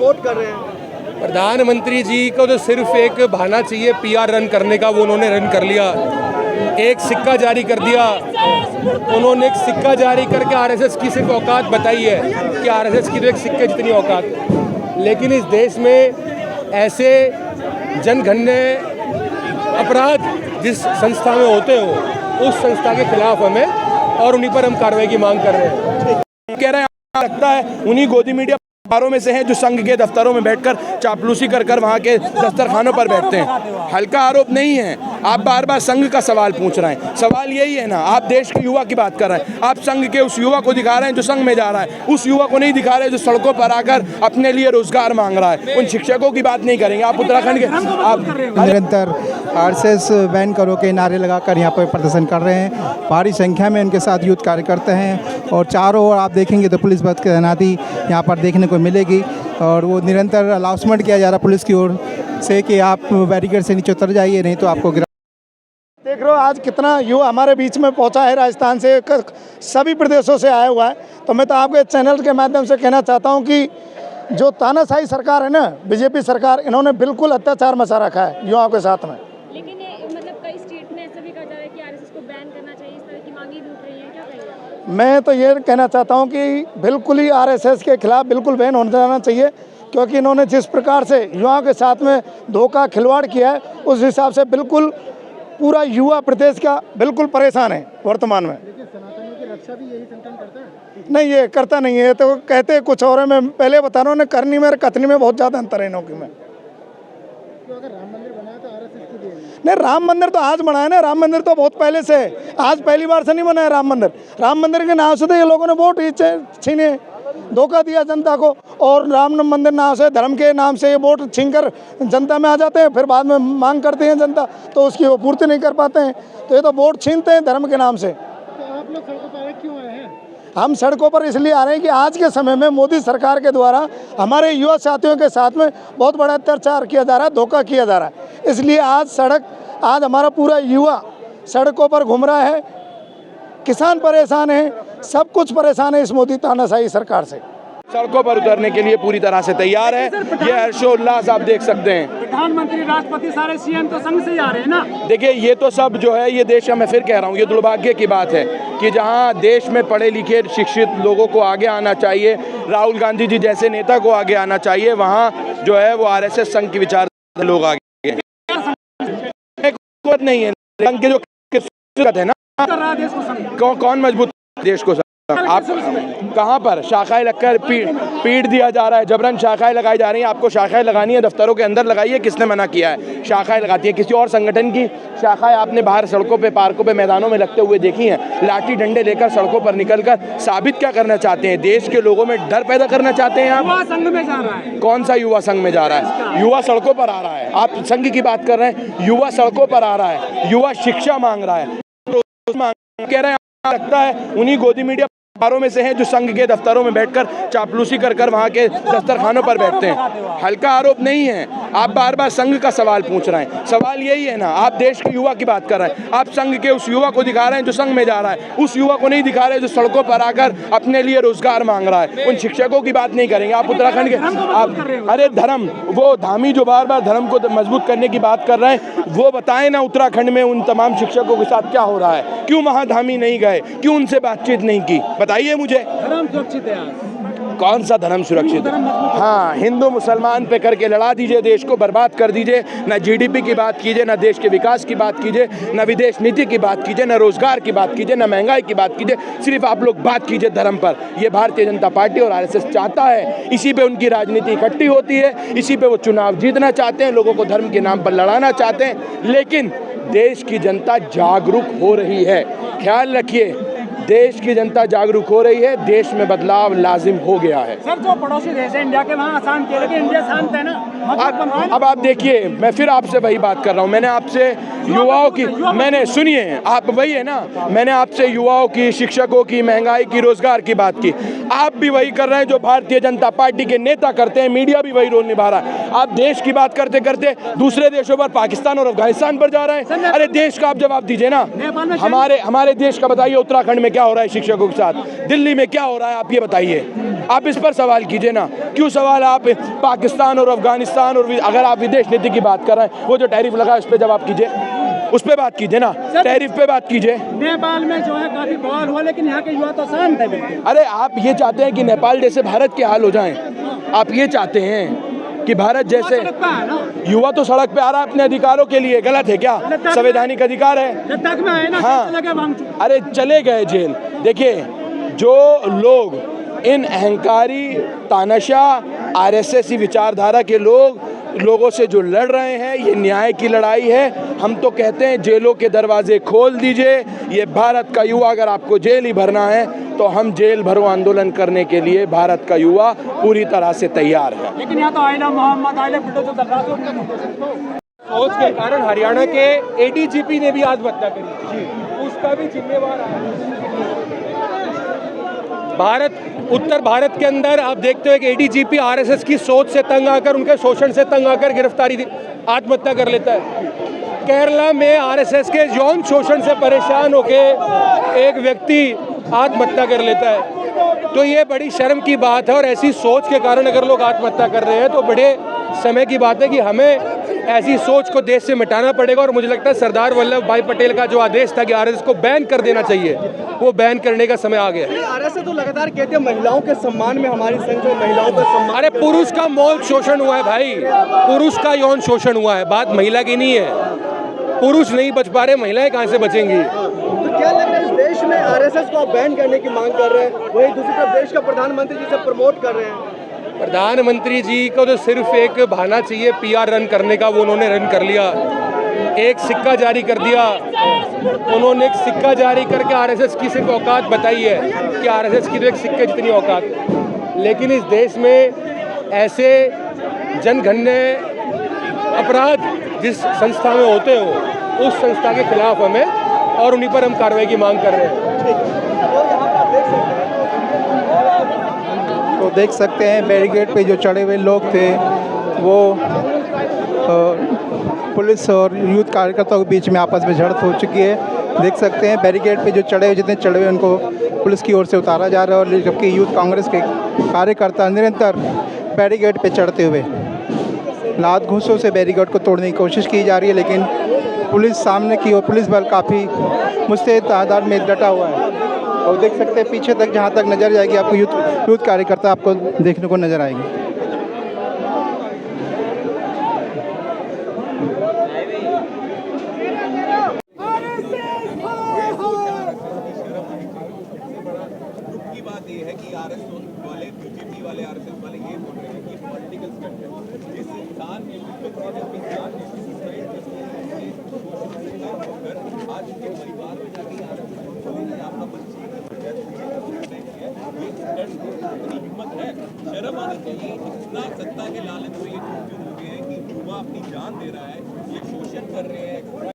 Support कर रहे हैं। प्रधानमंत्री जी को तो सिर्फ एक बहाना चाहिए पीआर रन करने का, वो उन्होंने रन कर लिया। एक सिक्का जारी कर दिया उन्होंने, एक सिक्का जारी करके आरएसएस की सिर्फ औकात बताई है कि आरएसएस की तो एक सिक्के जितनी औकात है। लेकिन इस देश में ऐसे जनगणने अपराध जिस संस्था में होते हो उस संस्था के खिलाफ हमें और उन्हीं पर हम कार्रवाई की मांग कर रहे हैं। कह रहे हैं लगता है उन्हीं गोदी मीडिया अखबारों में से हैं जो संघ के दफ्तरों में बैठकर चापलूसी कर वहां के दस्तरखानों पर बैठते हैं। हल्का आरोप नहीं है। आप बार बार संघ का सवाल पूछ रहे हैं। सवाल यही है ना, आप देश के युवा की बात कर रहे हैं। आप संघ के उस युवा को दिखा रहे हैं जो संघ में जा रहा है, उस युवा को नहीं दिखा रहे जो सड़कों पर आकर अपने लिए रोजगार मांग रहा है। उन शिक्षकों की बात नहीं करेंगे। आप उत्तराखंड के आप निरंतर आरएसएस बैन करो के नारे लगाकर यहाँ पर प्रदर्शन कर रहे हैं। भारी संख्या में उनके साथ यूथ कार्यकर्ता हैं और चारों ओर आप देखेंगे तो पुलिस बल की तैनाती यहाँ पर देखने को मिलेगी और वो निरंतर अनाउंसमेंट किया जा रहा है पुलिस की ओर से कि आप बैरिकेड से नीचे उतर जाइए, नहीं तो आपको देख रहे हो आज कितना युवा हमारे बीच में पहुंचा है। राजस्थान से सभी प्रदेशों से आया हुआ है। तो मैं तो आपके चैनल के माध्यम से कहना चाहता हूं कि जो तानाशाही सरकार है ना, बीजेपी सरकार, इन्होंने बिल्कुल अत्याचार मचा रखा है युवाओं के साथ में। लेकिन मतलब कई स्टेट में ऐसा भी कहा जा रहा है कि आरएसएस को बैन करना चाहिए, इस तरह की मांगी भी उठ रही है, क्या कहेंगे? मैं तो ये कहना चाहता हूँ कि बिल्कुल ही आरएसएस के खिलाफ बिल्कुल बैन हो जाना चाहिए, क्योंकि इन्होंने जिस प्रकार से युवाओं के साथ में धोखा खिलवाड़ किया है उस हिसाब से बिल्कुल पूरा युवा प्रदेश का बिल्कुल परेशान है वर्तमान में। नहीं, ये करता नहीं है। तो कहते हैं कुछ और है। मैं पहले बता रहा हूँ, करनी में और कथनी में बहुत ज़्यादा अंतर है इनों की में। नहीं, राम मंदिर तो आज बना है ना। राम मंदिर तो बहुत पहले से है, आज पहली बार से नहीं बना है राम मंदिर। राम मंदिर के नाम से तो ये लोगों ने वोट छीने, धोखा दिया जनता को, और राम मंदिर नाम से, धर्म के नाम से ये वोट छीनकर जनता में आ जाते हैं। फिर बाद में मांग करते हैं जनता तो उसकी वो पूर्ति नहीं कर पाते हैं। तो ये तो वोट छीनते हैं धर्म के नाम से। तो आप लोग सड़कों पर क्यों आए हैं? हम सड़कों पर इसलिए आ रहे हैं कि आज के समय में मोदी सरकार के द्वारा हमारे युवा साथियों के साथ में बहुत बड़ा अत्याचार किया जा रहा है, धोखा किया जा रहा है। इसलिए आज हमारा पूरा युवा सड़कों पर घूम रहा है। किसान परेशान है, सब कुछ परेशान है इस मोदी तानाशाही सरकार से। सड़कों पर उतरने के लिए पूरी तरह से तैयार है। ये हर्षोल्लास आप देख सकते हैं। प्रधानमंत्री, राष्ट्रपति, सारे सीएम तो संघ से ही आ रहे हैं ना। देखिए, ये तो सब जो है ये देश का, मैं फिर कह रहा हूँ, ये दुर्भाग्य की बात है कि जहाँ देश में पढ़े लिखे शिक्षित लोगों को आगे आना चाहिए, राहुल गांधी जी जैसे नेता को आगे आना चाहिए, वहाँ जो है वो आरएसएस संघ की विचार लोग आगे नहीं है। संघ के जो है ना, कौन मजबूत देश को? आप कहाँ पर शाखाएं लगकर पीट दिया जा रहा है, जबरन शाखाएं लगाई जा रही हैं। आपको शाखाएं लगानी है दफ्तरों के अंदर लगाइए, किसने मना किया है? शाखाएं लगाती है किसी और संगठन की शाखाएं आपने बाहर सड़कों पे, पार्कों पे, मैदानों में लगते हुए देखी हैं। लाठी डंडे लेकर सड़कों पर निकलकर साबित क्या करना चाहते हैं? देश के लोगों में डर पैदा करना चाहते हैं। युवा संघ में जा रहा है। कौन सा युवा संघ में जा रहा है? युवा सड़कों पर आ रहा है। आप संघ की बात कर रहे हैं, युवा सड़कों पर आ रहा है, युवा शिक्षा मांग रहा है। कह रहे हैं लगता है उन्हीं गोदी मीडिया अखबारों में से हैं जो संघ के दफ्तरों में बैठकर चापलूसी कर वहां के दस्तरखानों पर बैठते हैं। हल्का आरोप नहीं है। आप बार बार संघ का सवाल पूछ रहे हैं। सवाल यही है ना, आप देश के युवा की बात कर रहे हैं। आप संघ के उस युवा को दिखा रहे हैं जो संघ में जा रहा है, उस युवा को नहीं दिखा रहे जो सड़कों पर आकर अपने लिए रोजगार मांग रहा है। उन शिक्षकों की बात नहीं करेंगे। आप उत्तराखंड के आप, अरे धर्म, वो धामी जो बार बार धर्म को मजबूत करने की बात कर रहे हैं, वो बताएं ना उत्तराखंड में उन तमाम शिक्षकों के साथ क्या हो रहा है? क्यों वहाँ धामी नहीं गए? क्यों उनसे बातचीत नहीं की? बताइए मुझे। धर्म सुरक्षित है। कौन सा धर्म सुरक्षित है? हाँ, हिंदू मुसलमान पे करके लड़ा दीजिए, देश को बर्बाद कर दीजिए। ना जीडीपी की बात कीजिए, ना देश के विकास की बात कीजिए, ना विदेश नीति की बात कीजिए, ना रोजगार की बात कीजिए, ना महंगाई की बात कीजिए। सिर्फ आप लोग बात कीजिए धर्म पर। ये भारतीय जनता पार्टी और आरएसएस चाहता है, इसी पे उनकी राजनीति इकट्ठी होती है, इसी पे वो चुनाव जीतना चाहते हैं, लोगों को धर्म के नाम पर लड़ाना चाहते हैं। लेकिन देश की जनता जागरूक हो रही है। ख्याल रखिए, देश की जनता जागरूक हो रही है। देश में बदलाव लाजिम हो गया है। सर, जो पड़ोसी देश है इंडिया के, वहाँ अशांत है, लेकिन इंडिया शांत है ना। अब आप देखिए, मैं फिर आपसे वही बात कर रहा हूँ। मैंने आपसे युवाओं की, मैंने सुनिए, आप वही है ना, मैंने आपसे युवाओं की, शिक्षकों की, महंगाई की, रोजगार की बात की। आप भी वही कर रहे हैं जो भारतीय जनता पार्टी के नेता करते हैं। मीडिया भी वही रोल निभा रहा है। आप देश की बात करते करते दूसरे देशों पर, पाकिस्तान और अफगानिस्तान पर जा रहे हैं। अरे देश का आप जवाब दीजिए ना। हमारे देश का बताइए, उत्तराखंड में क्या हो रहा है शिक्षकों के साथ? दिल्ली में क्या हो रहा है? आप ये बताइए। आप इस पर सवाल कीजिए ना, क्यों सवाल आप पाकिस्तान और अफगानिस्तान और अगर आप विदेश नीति की बात कर रहे हैं, वो जो टैरिफ लगा है उस पर जवाब कीजिए, उस पर बात कीजिए ना, टैरिफ पे बात कीजिए। नेपाल में जो है काफी बवाल हुआ, लेकिन यहाँ के युवा तो शांत है बिल्कुल। अरे आप ये चाहते हैं कि नेपाल जैसे भारत के हाल हो जाएं? आप ये चाहते हैं कि भारत जैसे युवा तो सड़क पे आ रहा है अपने अधिकारों के लिए, गलत है क्या? संवैधानिक अधिकार है। लद्दाख में आए ना, हाँ, लगे भांगचूर। अरे चले गए जेल। देखिए, जो लोग इन अहंकारी तानाशाह आरएसएसी विचारधारा के लोगों से जो लड़ रहे हैं, ये न्याय की लड़ाई है। हम तो कहते हैं जेलों के दरवाजे खोल दीजिए। ये भारत का युवा, अगर आपको जेल ही भरना है तो हम जेल भरो आंदोलन करने के लिए भारत का युवा पूरी तरह से तैयार है। लेकिन यहाँ तो आइला मोहम्मद आइला बिल्डो जो दर्रा से उनका सोच के कारण हरियाणा के एडीजीपी ने भी आत्महत्या करी, उसका भी जिम्मेवार उत्तर भारत के अंदर आप देखते हो कि एडीजीपी आरएसएस की सोच से तंग आकर, उनके शोषण से तंग आकर गिरफ्तारी आत्महत्या कर लेता है। केरला में आरएसएस के यौन शोषण से परेशान होके एक व्यक्ति आत्महत्या कर लेता है। तो ये बड़ी शर्म की बात है, और ऐसी सोच के कारण अगर लोग आत्महत्या कर रहे हैं तो बड़े समय की बात है कि हमें ऐसी सोच को देश से मिटाना पड़ेगा। और मुझे लगता है सरदार वल्लभ भाई पटेल का जो आदेश था कि आरएसएस को बैन कर देना चाहिए, वो बैन करने का समय आ गया। आरएसएस तो लगातार कहते हैं महिलाओं के सम्मान में हमारी संघ जो महिलाओं का सम्मान। अरे पुरुष का मौन शोषण हुआ है भाई, पुरुष का यौन शोषण हुआ है, बात महिला की नहीं है। पुरुष नहीं बच पा रहे, महिलाएं कहाँ से बचेंगी? तो क्या लग रहा है इस देश में आरएसएस को आप बैन करने की मांग कर रहे हैं, वहीं दूसरी तरफ देश का प्रधानमंत्री जी से प्रमोट कर रहे हैं। प्रधानमंत्री जी को तो सिर्फ एक बहाना चाहिए पीआर रन करने का, वो उन्होंने रन कर लिया। एक सिक्का जारी कर दिया उन्होंने, एक सिक्का जारी करके आरएसएस की सिर्फ औकात बताई है कि आरएसएस की तो एक सिक्के जितनी औकात है। लेकिन इस देश में ऐसे जनगणने अपराध जिस संस्था में होते हो, उस संस्था के खिलाफ हमें और उन्हीं पर हम कार्रवाई की मांग कर रहे हैं। तो देख सकते हैं बैरिकेड पे जो चढ़े हुए लोग थे वो पुलिस और यूथ कार्यकर्ताओं के बीच में आपस में झड़प हो चुकी है। देख सकते हैं बैरिकेड पे जो चढ़े हुए, जितने चढ़े हुए उनको पुलिस की ओर से उतारा जा रहा है, और जबकि यूथ कांग्रेस के कार्यकर्ता निरंतर बैरिकेड पे चढ़ते हुए लात घूंसों से बैरिकेड को तोड़ने की कोशिश की जा रही है। लेकिन पुलिस सामने की ओर, पुलिस बल काफ़ी मुस्तैद तादाद में डटा हुआ है। और देख सकते हैं पीछे तक, जहाँ तक नज़र जाएगी आपको यूथ कार्यकर्ता आपको देखने को नज़र आएंगे। बात ये है कि आरएसएस वाले, बीजेपी वाले, आरएसएस वाले ये बोल रहे हैं कि पॉलिटिकल स्टंट है। जिस इंसान ने आज उनके परिवार में जाके आपका बच्ची इतनी हिम्मत है, शर्म आनी चाहिए। इतना सत्ता के लालच में ये क्यों हो गए हैं कि युवा अपनी जान दे रहा है, ये शोषण कर रहे हैं।